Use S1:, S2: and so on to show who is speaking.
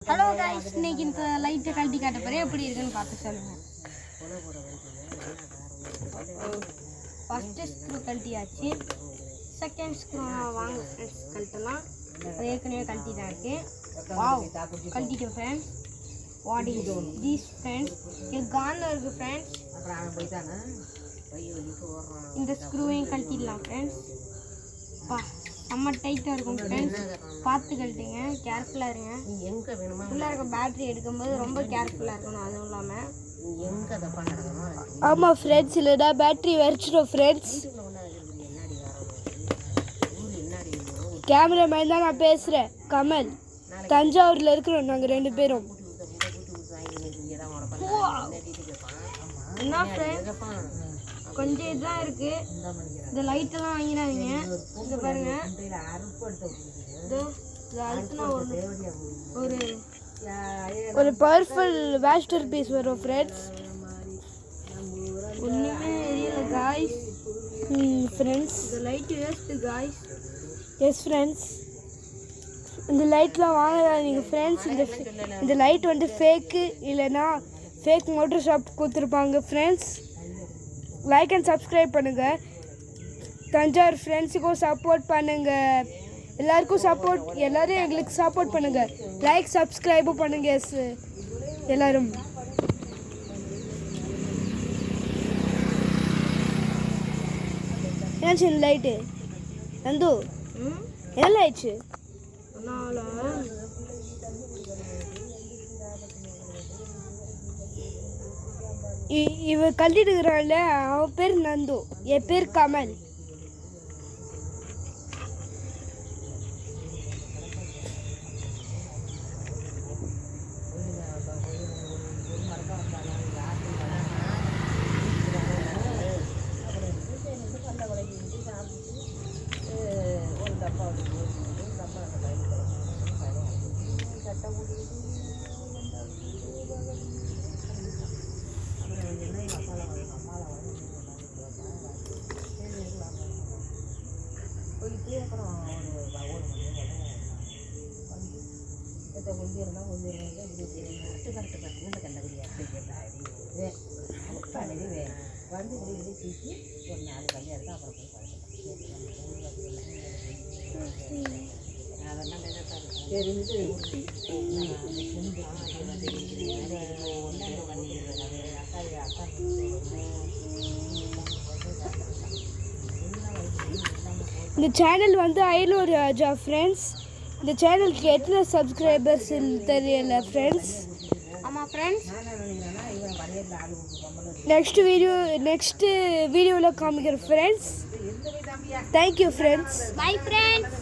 S1: Hello guys, இன்னைக்கு இந்த லைட்டை கழட்டி காட்ட போறேன். எப்படி இருக்குன்னு பார்த்து சொல்லுங்க. ஃபர்ஸ்ட் ஸ்க்ரூ கழட்டியாச்சு. செகண்ட் ஸ்க்ரூ வாங்க ஃப்ரெண்ட்ஸ் கழட்டலாம். அது ஏற்கனவே கழட்டி தான் இருக்கு. வாவ், கழட்டிட்டோம் friends. What is this friends? இது கான்ல இருக்கு ஃப்ரெண்ட்ஸ். இந்த ஸ்க்ரூவையும் கழட்டிடலாம் ஃப்ரெண்ட்ஸ். பா, செம்ம டைட்டாக இருக்கும் ஃப்ரெண்ட்ஸ். பார்த்து கழட்டுங்க, கேர்ஃபுல்லாக இருங்க. உள்ளே இருக்க பேட்ரி எடுக்கும்போது ரொம்ப கேர்ஃபுல்லாக இருக்கணும். அதுவும் இல்லாமல்
S2: ஆமாம் ஃப்ரெண்ட்ஸ், இல்லைனா பேட்ரி வரைச்சிடும் ஃப்ரெண்ட்ஸ். கேமராமேன் தான் நான் பேசுகிறேன், கமல். தஞ்சாவூரில் இருக்கிறோம் நாங்கள் 2 பேரும்.
S1: என்ன ஃப்ரெண்ட்ஸ், கொஞ்சம் இதுதான் இருக்குது. இந்த லைட்டெல்லாம் வாங்கிடாதீங்க. இங்கே பாருங்க,
S2: ஒரு பவர்ஃபுல் மாஸ்டர் பீஸ் வரும் ஃப்ரெண்ட்ஸ்.
S1: ஒன்றுமே தெரியல காய்ஸ்.
S2: ஃப்ரெண்ட்ஸ்,
S1: இந்த light waste guys.
S2: S friends, இந்த லைட்லாம் வாங்காதீங்க ஃப்ரெண்ட்ஸ். இந்த லைட் வந்து ஃபேக்கு, இல்லைன்னா ஃபேக் மோட்டர் ஷாப் கொடுத்துருப்பாங்க ஃப்ரெண்ட்ஸ். லைக் அண்ட் சப்ஸ்கிரைப் பண்ணுங்கள். தஞ்சாவூர் ஃப்ரெண்ட்ஸுக்கும் சப்போர்ட் பண்ணுங்கள். எல்லாருக்கும் சப்போர்ட், எல்லோரும் எங்களுக்கு சப்போர்ட் பண்ணுங்கள். லைக் சப்ஸ்கிரைபும் பண்ணுங்கள். எஸ் எல்லோரும். என்னாச்சு இந்த லைட்டு? நந்து, என்ன ஆயிடுச்சு? இவ கழட்டிட்டு இருக்கிறான்ல, அவன் பேர் நந்து, என் பேர் கமல். இந்த சேனல் வந்து 500 ராஜா ஃப்ரெண்ட்ஸ். இந்த சேனலுக்கு எத்தனை சப்ஸ்கிரைபர்ஸ் தெரியல ஃப்ரெண்ட்ஸ்.
S1: ஆமாம் ஃப்ரெண்ட்ஸ்,
S2: நெக்ஸ்ட் வீடியோவில் காமிக்கிறேன் friends. Thank you friends.
S1: Bye friends.